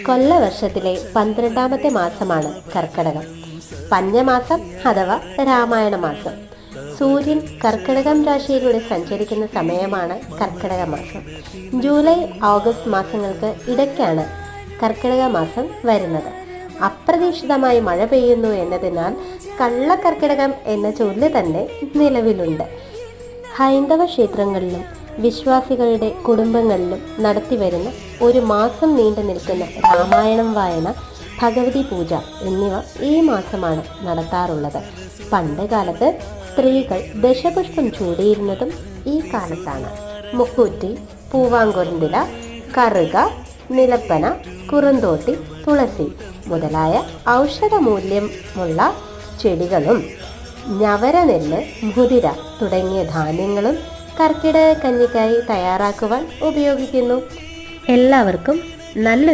കൊല്ലവർഷത്തിലെ 12ാമത്തെ മാസമാണ് കർക്കടകം. പഞ്ഞമാസം അഥവാ രാമായണ മാസം. സൂര്യൻ കർക്കിടകം രാശിയിലൂടെ സഞ്ചരിക്കുന്ന സമയമാണ് കർക്കിടക മാസം. ജൂലൈ ഓഗസ്റ്റ് മാസങ്ങൾക്ക് ഇടയ്ക്കാണ് കർക്കിടക മാസം വരുന്നത്. അപ്രതീക്ഷിതമായി മഴ പെയ്യുന്നു എന്നതിനാൽ കള്ളക്കർക്കിടകം എന്ന ചൊല്ല് തന്നെ നിലവിലുണ്ട്. ഹൈന്ദവ ക്ഷേത്രങ്ങളിലും വിശ്വാസികളുടെ കുടുംബങ്ങളിലും നടത്തിവരുന്ന ഒരു മാസം നീണ്ടു നിൽക്കുന്ന രാമായണം വായന, ഭഗവതി പൂജ എന്നിവ ഈ മാസമാണ് നടത്താറുള്ളത്. പണ്ട് കാലത്ത് സ്ത്രീകൾ ദശപുഷ്പം ചൂടിയിരുന്നതും ഈ കാലത്താണ്. മുക്കൂറ്റി, പൂവാങ്കൊരന്തില, കറുക, നിലപ്പന, കുറുന്തോട്ടി, തുളസി മുതലായ ഔഷധമൂല്യമുള്ള ചെടികളും ഞവരനെല്ല്, മുതിര തുടങ്ങിയ ധാന്യങ്ങളും കർക്കിടക കഞ്ഞിക്കായി തയ്യാറാക്കുവാൻ ഉപയോഗിക്കുന്നു. എല്ലാവർക്കും നല്ല